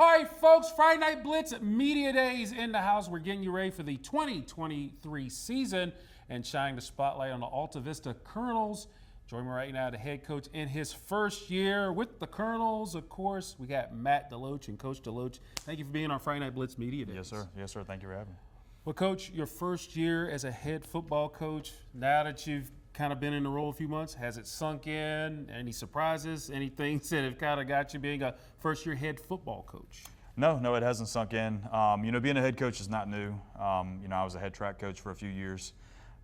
All right, folks, Friday Night Blitz Media Days in the house. We're getting you ready for the 2023 season and shining the spotlight on the Altavista Colonels. Joining me right now, the head coach in his first year with the Colonels, of course. We got Matt DeLoach and Coach DeLoach. Thank you for being on Friday Night Blitz Media Days. Yes, sir. Yes, sir. Thank you for having me. Well, Coach, your first year as a head football coach, now that you've kind of been in the role a few months, has it sunk in? Any surprises? Any things that have kind of got you being a first-year head football coach? No, it hasn't sunk in. Being a head coach is not new. I was a head track coach for a few years.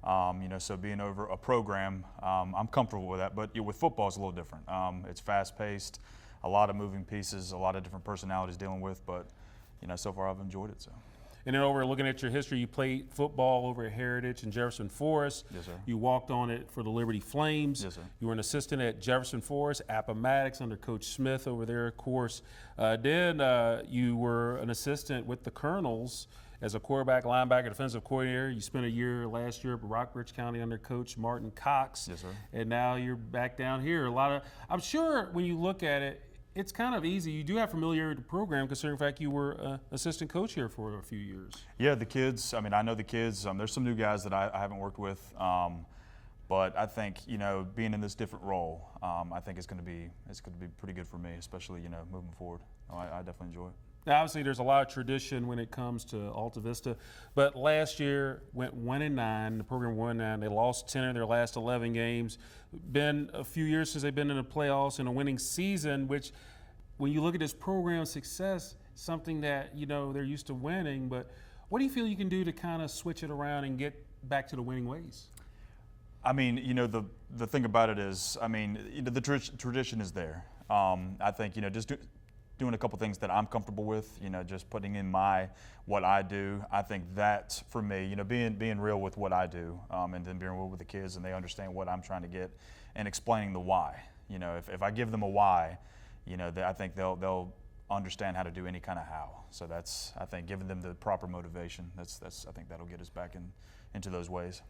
So being over a program, I'm comfortable with that. But with football, it's a little different. It's fast-paced, a lot of moving pieces, a lot of different personalities dealing with. But so far I've enjoyed it. So. And then over looking at your history, you played football over at Heritage and Jefferson Forest. Yes, sir. You walked on it for the Liberty Flames. Yes, sir. You were an assistant at Jefferson Forest, Appomattox under Coach Smith over there, of course. Then you were an assistant with the Colonels as a quarterback, linebacker, defensive coordinator. You spent a year last year at Rockbridge County under Coach Martin Cox. Yes, sir. And now you're back down here. I'm sure when you look at it, it's kind of easy. You do have familiarity with the program, considering the fact you were assistant coach here for a few years. Yeah, the kids. I know the kids. There's some new guys that I haven't worked with, but I think being in this different role, I think it's going to be pretty good for me, especially moving forward. I definitely enjoy it. Now, obviously, there's a lot of tradition when it comes to Altavista, but last year went 1-9. The program won 9. They lost 10 of their last 11 games. Been a few years since they've been in the playoffs in a winning season, which, when you look at this program's success, something that they're used to winning. But what do you feel you can do to kind of switch it around and get back to the winning ways? The thing about it is, the tradition is there. I think just doing a couple things that I'm comfortable with, just putting in what I do. I think that for me, being real with what I do, and then being real with the kids, and they understand what I'm trying to get, and explaining the why. If I give them a why, I think they'll understand how to do any kind of how. So that's, I think, giving them the proper motivation. That's I think that'll get us back into those ways.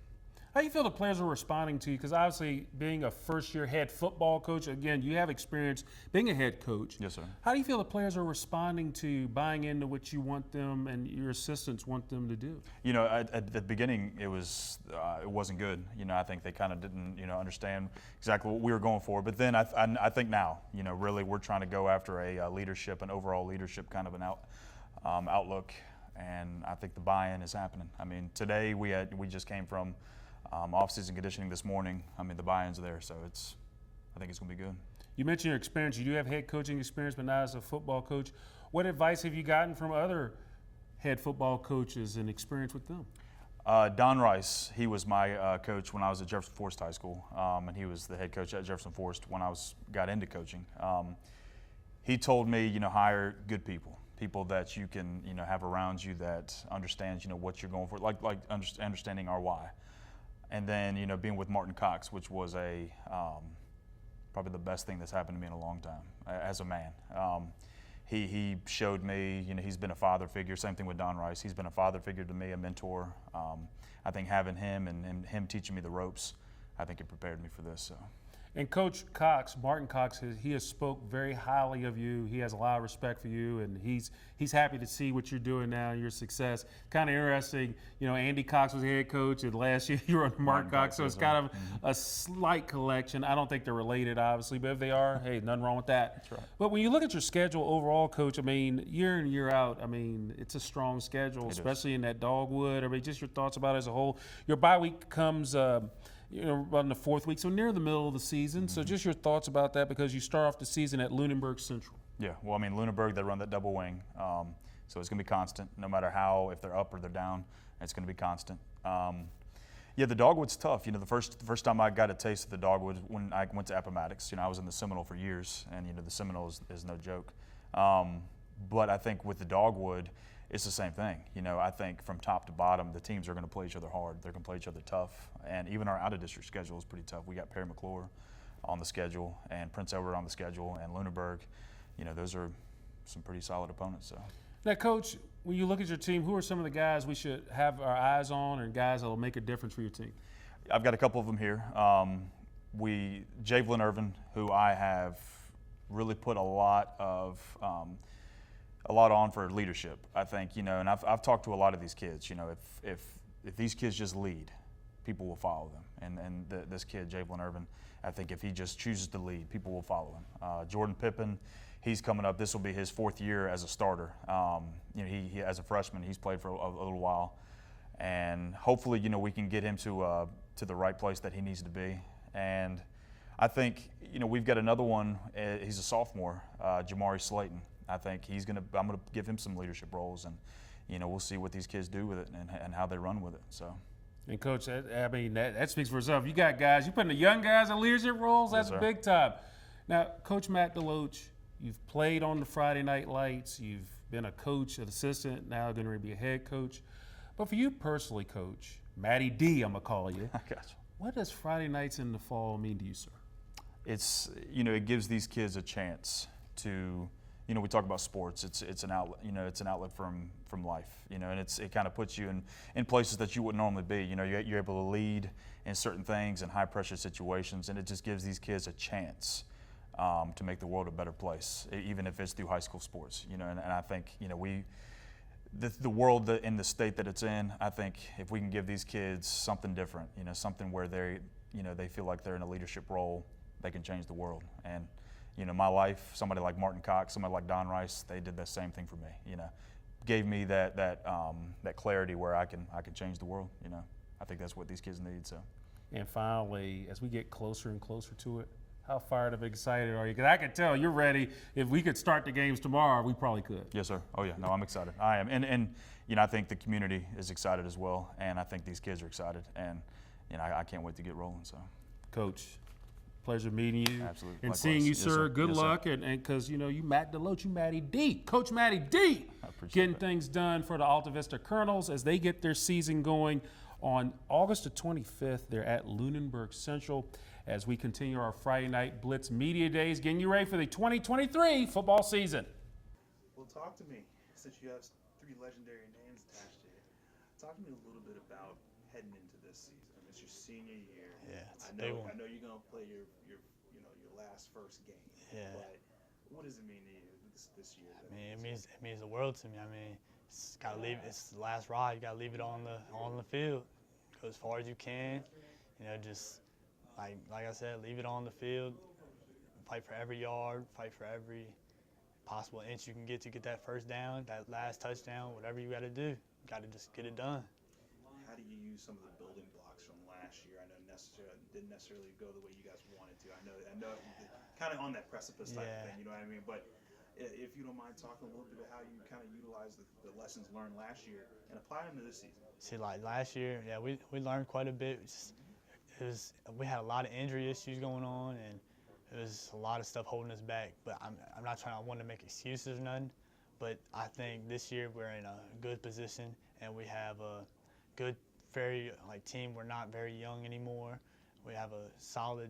How do you feel the players are responding to you? Because obviously, being a first-year head football coach, again, you have experience being a head coach. Yes, sir. How do you feel the players are responding to buying into what you want them and your assistants want them to do? At the beginning, it wasn't good. I think they kind of didn't, understand exactly what we were going for. But then I think now, really we're trying to go after an overall leadership kind of an outlook, and I think the buy-in is happening. Today we just came from off-season conditioning this morning. The buy-in's there, so I think it's going to be good. You mentioned your experience. You do have head coaching experience, but not as a football coach. What advice have you gotten from other head football coaches and experience with them? Don Rice, he was my coach when I was at Jefferson Forest High School, and he was the head coach at Jefferson Forest when I got into coaching. He told me, hire good people that you can, have around you that understands, what you're going for, like understanding our why. And then, being with Martin Cox, which was probably the best thing that's happened to me in a long time as a man. He showed me, he's been a father figure. Same thing with Don Rice. He's been a father figure to me, a mentor. I think having him and him teaching me the ropes, I think it prepared me for this. So. And Coach Cox, Martin Cox, he has spoke very highly of you. He has a lot of respect for you, and he's happy to see what you're doing now and your success. Kind of interesting, Andy Cox was head coach, and last year you were on Martin Cox, so it's kind of a slight collection. I don't think they're related, obviously, but if they are, hey, nothing wrong with that. That's right. But when you look at your schedule overall, Coach, year in, year out, it's a strong schedule, especially in that Dogwood. Just your thoughts about it as a whole. Your bye week comes on the fourth week, so near the middle of the season. Mm-hmm. So just your thoughts about that, because you start off the season at Lunenburg Central. Yeah, well, Lunenburg, they run that double wing, so it's going to be constant. No matter if they're up or they're down, it's going to be constant. The Dogwood's tough. The first time I got a taste of the Dogwood when I went to Appomattox. I was in the Seminole for years, and the Seminole is no joke. But I think with the Dogwood, it's the same thing. I think from top to bottom, the teams are going to play each other hard. They're going to play each other tough. And even our out-of-district schedule is pretty tough. We got Perry McClure on the schedule and Prince Edward on the schedule and Lunenburg. Those are some pretty solid opponents. So. Now, Coach, when you look at your team, who are some of the guys we should have our eyes on, or guys that will make a difference for your team? I've got a couple of them here. Jvlen Irvin, who I have really put a lot of a lot on for leadership. I think, and I've talked to a lot of these kids. If these kids just lead, people will follow them. And this kid, Jvlen Irvin, I think if he just chooses to lead, people will follow him. Jordan Pippin, he's coming up. This will be his 4th year as a starter. He as a freshman, he's played for a little while, and hopefully, we can get him to the right place that he needs to be. And I think, we've got another one. He's a sophomore, Jamari Slayton. I think I'm gonna give him some leadership roles, and we'll see what these kids do with it and how they run with it. So. And Coach, that speaks for itself. You got guys, you putting the young guys in leadership roles. That's Yes, sir. big time. Now, Coach Matt DeLoach, you've played on the Friday Night Lights. You've been a coach, an assistant, now going to be a head coach. But for you personally, Coach, Matty D, I'm gonna call you. I got you. What does Friday nights in the fall mean to you, sir? It's it gives these kids a chance to, we talk about sports. It's an outlet. It's an outlet from life. And it kind of puts you in places that you wouldn't normally be. You're able to lead in certain things in high pressure situations, and it just gives these kids a chance to make the world a better place, even if it's through high school sports. And I think the world in the state that it's in, I think if we can give these kids something different, something where they feel like they're in a leadership role, they can change the world. And my life, somebody like Martin Cox, somebody like Don Rice, they did the same thing for me. Gave me that clarity where I can change the world. I think that's what these kids need. So. And finally, as we get closer and closer to it, how fired up, excited are you? Because I can tell you're ready. If we could start the games tomorrow, we probably could. Yes, sir. Oh yeah, no, I'm excited. I am, and I think the community is excited as well, and I think these kids are excited, and I can't wait to get rolling. So. Coach, pleasure meeting you. Absolutely. And Likewise. seeing you, Yes, sir. sir. Good Yes, sir. luck. And because, you Matt DeLoach, you Matty D. Coach Matty D. I appreciate Getting that. things done for the Altavista Colonels as they get their season going on August the 25th. They're at Lunenburg Central as we continue our Friday Night Blitz Media Days, getting you ready for the 2023 football season. Well, talk to me, since you have 3 legendary names attached to it. Talk to me a little bit about heading into this season. It's your senior year. Yeah, it's a I big know. one. I know you're gonna play your first game. Yeah. But what does it mean to you this year? I mean, it means the world to me. I mean, it's gotta leave. It's the last ride. You gotta leave it on the field. Go as far as you can. Just like I said, leave it on the field. Fight for every yard. Fight for every possible inch you can get to get that first down, that last touchdown, whatever you gotta do. You gotta just get it done. How do you use some of the building blocks from last year? I know didn't necessarily go the way you guys wanted to. I know, kind of on that precipice type of thing. You know what I mean? But if you don't mind talking a little bit about how you kind of utilized the lessons learned last year and apply them to this season. See, like last year, yeah, we learned quite a bit. We had a lot of injury issues going on, and it was a lot of stuff holding us back. But I want to make excuses or nothing. But I think this year we're in a good position, and we have a good, team. We're not very young anymore. We have a solid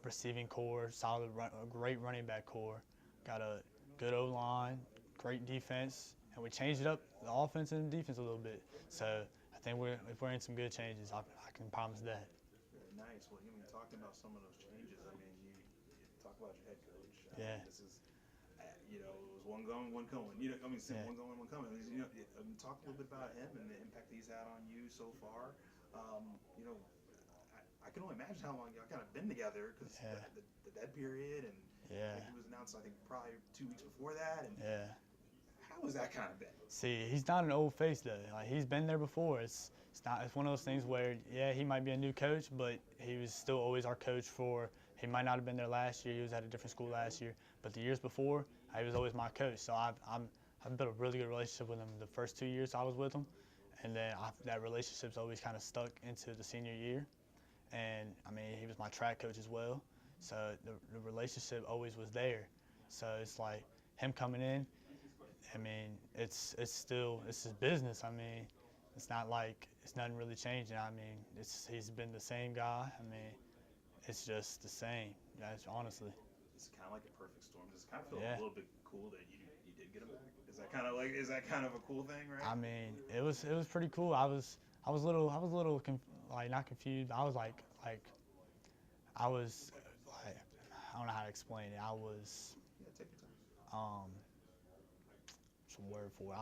receiving core, a great running back core. Got a good O-line, great defense, and we changed it up, the offense and defense a little bit. So I think if we're in some good changes, I can promise that. Very nice. Well, talking about some of those changes, you talk about your head coach. Yeah. This is, it was one going, one coming. One going, one coming. Talk a little bit about him and the impact he's had on you so far. I can only imagine how long y'all kind of been together because the dead period and he was announced, I think, probably 2 weeks before that. And how has that kind of been? See, he's not an old face though. He's been there before. It's one of those things where he might be a new coach, but he was still always our coach he might not have been there last year. He was at a different school last year, but the years before, he was always my coach. So I've built a really good relationship with him the first 2 years I was with him, and then that relationship's always kind of stuck into the senior year. And he was my track coach as well, so the relationship always was there. So it's like him coming in. It's his business. It's not like it's nothing really changing. He's been the same guy. It's just the same, guys. Honestly. It's kind of like a perfect storm. Does it kind of feel a little bit cool that you did get him back? Is that kind of a cool thing, right? It was pretty cool. I was a little not confused. I don't know how to explain it. Yeah, take your time. the word for it?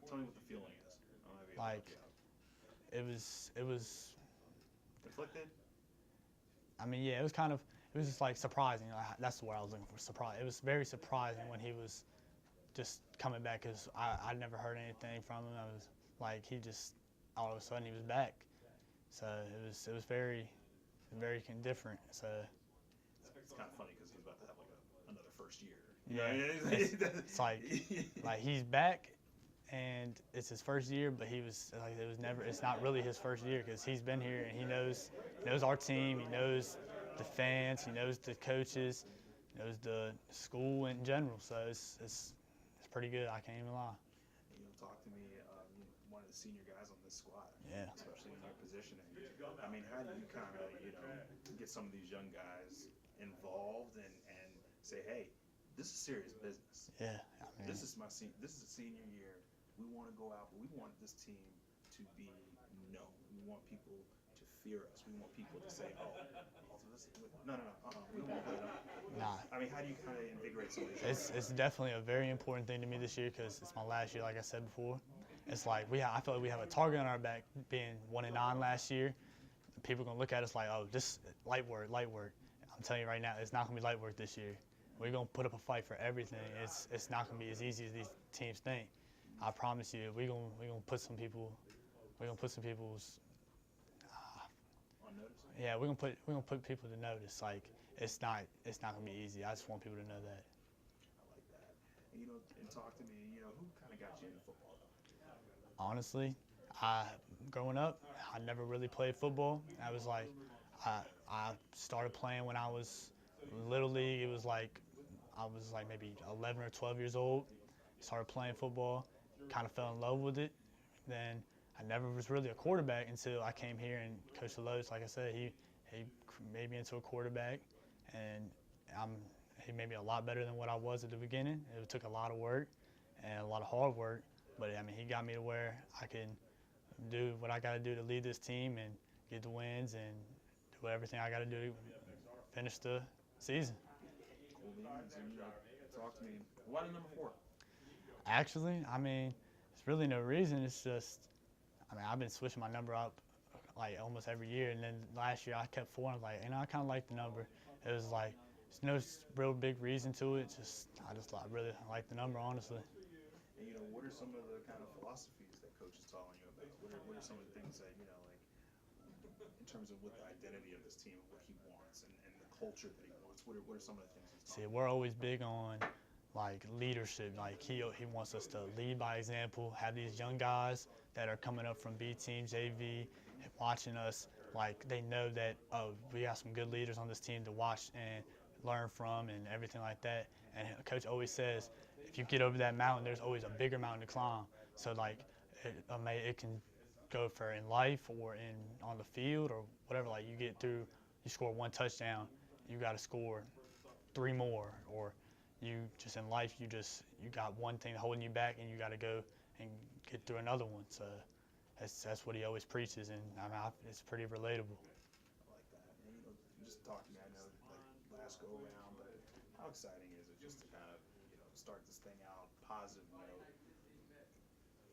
Tell me what the feeling is. I don't know if you Like, help you out. it was, Conflicted? I mean, yeah, it was just like surprising. That's the word I was looking for, surprise. It was very surprising when he was just coming back because I never heard anything from him. I was like, he just, all of a sudden he was back. So it was very different. So It's kind of funny because he's about to have like another first year. yeah, it's like he's back, and it's his first year, but it's not really his first year because he's been here and he knows our team, he knows the fans, he knows the coaches, he knows the school in general. So it's pretty good. I can't even lie. Talk to me. One of the senior guys on this squad, Yeah. especially in your positioning. I mean, how do you kind of get some of these young guys involved and say, hey, this is serious business. Yeah. I mean, This is a senior year. We want to go out, but we want this team to be known. We want people to fear us. We want people to say, "Oh, no, we don't want to play it up." Nah. I mean, how do you kind of invigorate some of these? It's definitely a very important thing to me this year because it's my last year, like I said before. It's like I feel like we have a target on our back, being 1-9 last year. People are gonna look at us like, oh, this light work. I'm telling you right now, it's not gonna be light work this year. We're gonna put up a fight for everything. It's not gonna be as easy as these teams think. I promise you, we're gonna put some people's. On notice? Yeah, we're gonna put people to notice. Like it's not gonna be easy. I just want people to know that. I like that. And talk to me. Who kind of got you into football? Honestly, growing up, I never really played football. I started playing when I was Little League. It was like I was like maybe 11 or 12 years old. Started playing football, kind of fell in love with it. Then I never was really a quarterback until I came here and Coach DeLoach, like I said, he made me into a quarterback, and he made me a lot better than what I was at the beginning. It took a lot of work and a lot of hard work, but I mean he got me to where I can do what I got to do to lead this team and get the wins and do everything I got to do to finish the season. Cool beans. And talk to me. Why the number 4? Actually, I mean, it's really no reason. It's just, I mean, I've been switching my number up like almost every year, and then last year I kept 4. And I was like, I kind of like the number. It was like, there's no real big reason to it. I really like the number, honestly. And what are some of the kind of philosophies that Coach is telling you about? What are some of the things that like in terms of what the identity of this team, what he wants, and the culture that he wants? What are some of the things he's See, talking we're always big on like leadership. Like he wants us to lead by example. Have these young guys that are coming up from B team, JV, watching us. Like they know that we got some good leaders on this team to watch and learn from and everything like that. And Coach always says, if you get over that mountain, there's always a bigger mountain to climb. So like it can go for in life or on the field or whatever. Like you get through, you score 1 touchdown, you got to score 3 more, or you just in life you got one thing holding you back and you got to go and get through another one. So that's what he always preaches, and I mean it's pretty relatable. I like that. And just talk to me. I know like last go around, but how exciting is it just to kind of start this thing out positive note?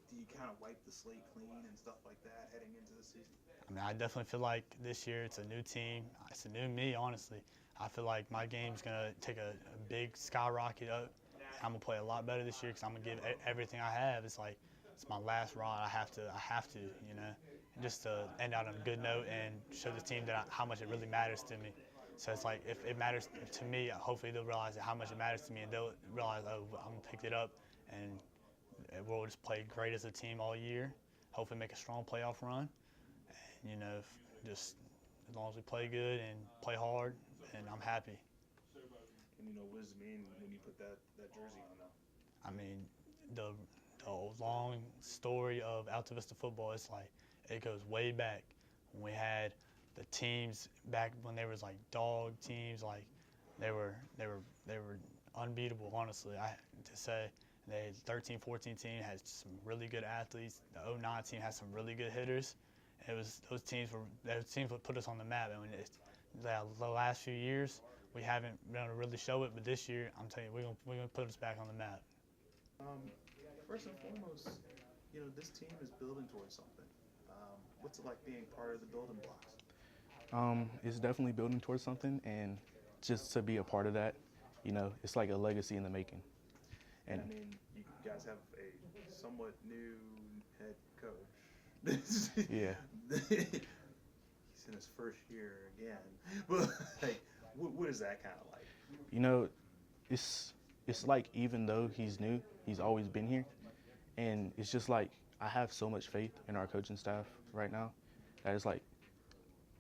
Do you kind of wipe the slate clean and stuff like that heading into the season? I mean, I definitely feel like this year it's a new team. It's a new me, honestly. I feel like my game's going to take a big skyrocket up. I'm going to play a lot better this year because I'm going to give everything I have. It's like it's my last ride. I have to, just to end out on a good note and show the team how much it really matters to me. So it's like if it matters to me, hopefully they'll realize how much it matters to me, and they'll realize, oh, I'm going to pick it up, and we'll just play great as a team all year. Hopefully make a strong playoff run. And, just as long as we play good and play hard, and I'm happy. And what does it mean when you put that jersey on now? I mean, the long story of Altavista football, it's like it goes way back when we had the teams back when they was like dog teams, like they were unbeatable, honestly. I to say the 13-14 team had some really good athletes. The 09 team had some really good hitters. It was those teams would put us on the map. And the last few years, we haven't been able to really show it. But this year, I'm telling you, we're gonna put us back on the map. First and foremost, this team is building towards something. What's it like being part of the building blocks? It's definitely building towards something, and just to be a part of that, it's like a legacy in the making. And I mean, you guys have a somewhat new head coach. Yeah. He's in his first year again. But like, what is that kind of like? It's like, even though he's new, he's always been here, and it's just like I have so much faith in our coaching staff right now that it's like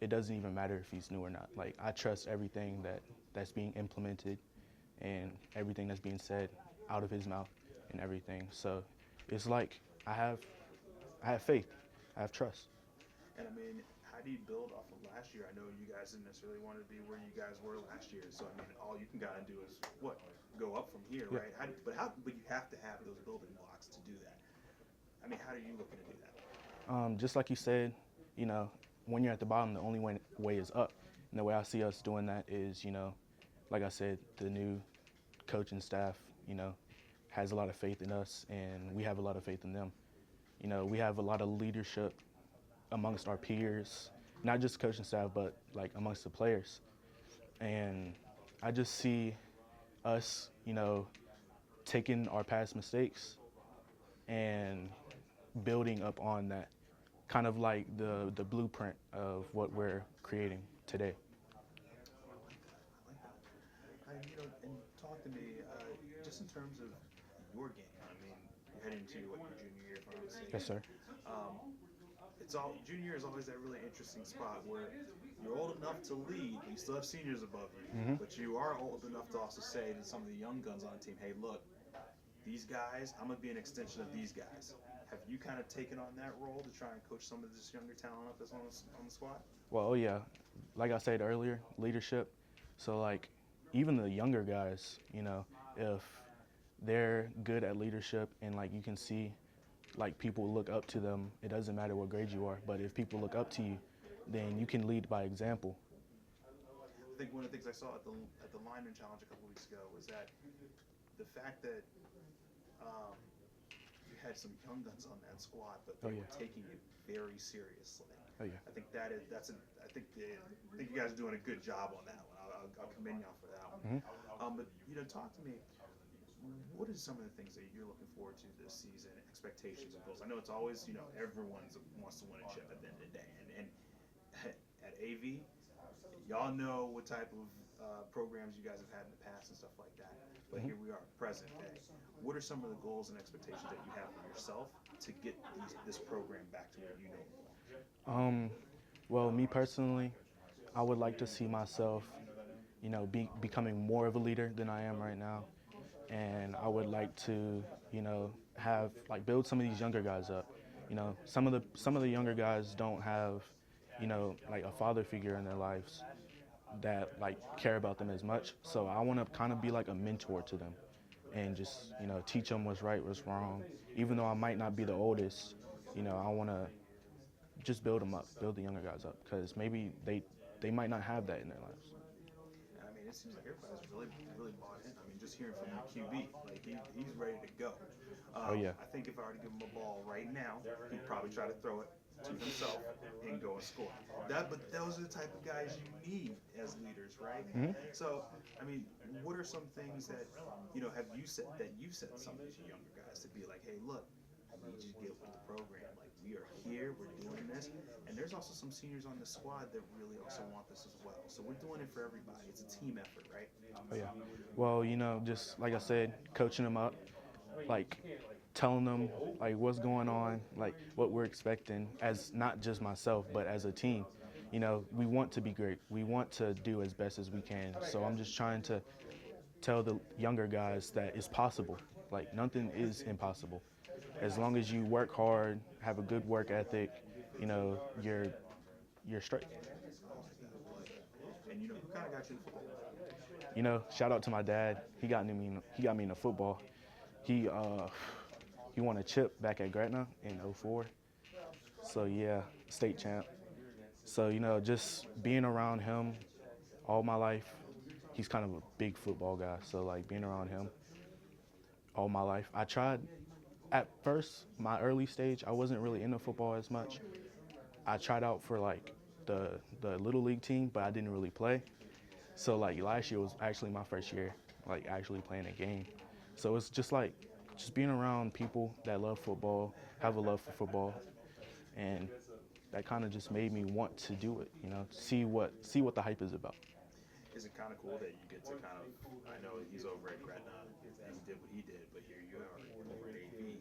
it doesn't even matter if he's new or not. Like, I trust everything that's being implemented and everything that's being said out of his mouth and everything. So it's like I have faith, I have trust. And I mean, how do you build off of last year? I know you guys didn't necessarily want to be where you guys were last year. So I mean, all you can kind of do is go up from here, Yeah. right? But you have to have those building blocks to do that. I mean, how are you looking to do that? Just like you said, when you're at the bottom, the only way is up. And the way I see us doing that is, like I said, the new coaching staff, has a lot of faith in us, and we have a lot of faith in them. We have a lot of leadership amongst our peers, not just coaching staff, but like amongst the players. And I just see us, taking our past mistakes and building up on that, kind of like the blueprint of what we're creating today. And talk to me just in terms of your game. I mean, you're heading to your junior year, if I'm not mistaken. Yes, sir. Junior year is always that really interesting spot where you're old enough to lead, you still have seniors above you, but you are old enough to also say to some of the young guns on the team, hey, look, these guys, I'm going to be an extension of these guys. Have you kind of taken on that role to try and coach some of this younger talent up that's on the squad? Well, oh yeah, like I said earlier, leadership. So like, even the younger guys, if they're good at leadership and like you can see like people look up to them, it doesn't matter what grade you are, but if people look up to you, then you can lead by example. I think one of the things I saw at the lineman challenge a couple weeks ago was that the fact that you had some young guns on that squad, but they were taking it very seriously. Oh yeah. I think I think you guys are doing a good job on that one. I'll commend y'all for that one. But talk to me. What are some of the things that you're looking forward to this season? Expectations and goals. I know it's always everyone wants to win a chip at the end of the day, and at AV, y'all know what type of programs you guys have had in the past and stuff like that. But here we are, present day. What are some of the goals and expectations that you have for yourself to get this program back to where you know? Well, me personally, I would like to see myself, becoming more of a leader than I am right now. And I would like to, have build some of these younger guys up. Some of the younger guys don't have, like a father figure in their lives that care about them as much. So I want to kind of be like a mentor to them, and just teach them what's right, what's wrong. Even though I might not be the oldest, I want to just build them up, build the younger guys up, because maybe they might not have that in their lives. I mean, it seems like everybody's really bought in. I mean, just hearing from the QB, he's ready to go. Oh yeah. I think if I were to give him a ball right now, he'd probably try to throw it to himself and go and score. But those are the type of guys you need as leaders, right? So, I mean, what are some things that have you said some of these younger guys to be like, hey, look, I need you to get with the program. Like, we are here, we're doing this, and there's also some seniors on the squad that really also want this as well. So we're doing it for everybody. It's a team effort, right? Oh yeah. Well, just like I said, coaching them up, telling them what's going on, what we're expecting, as not just myself, but as a team. We want to be great. We want to do as best as we can. So I'm just trying to tell the younger guys that it's possible. Nothing is impossible. As long as you work hard, have a good work ethic, you're straight. And who kind of got you in football? Shout out to my dad. He got me into football. He won a chip back at Gretna in '04. So yeah, state champ. So just being around him all my life, he's kind of a big football guy. So like being around him all my life, I tried at first, my early stage, I wasn't really into football as much. I tried out for like the little league team, but I didn't really play. So like last year was actually my first year, like actually playing a game. So it's just like just being around people that love football, have a love for football, and that kind of just made me want to do it. You know, see what the hype is about. Is it kind of cool that you get to kind of, I know he's over at Gretna and he did what he did, but here you are over at AV,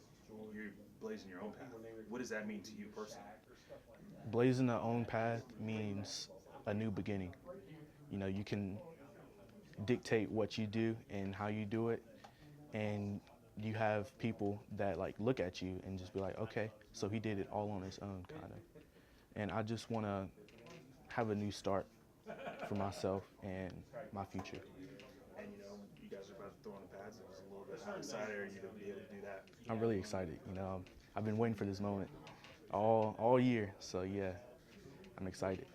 you're blazing your own path. What does that mean to you personally? Blazing the own path means a new beginning. You know, you can dictate what you do and how you do it, and you have people that like look at you and just be like, okay, so he did it all on his own, kind of. And I just want to have a new start for myself and my future. And you guys are about to throw on the pads. It was a little bit how excited are you to be able to do that? I'm really excited. You know, I've been waiting for this moment all year. So yeah, I'm excited.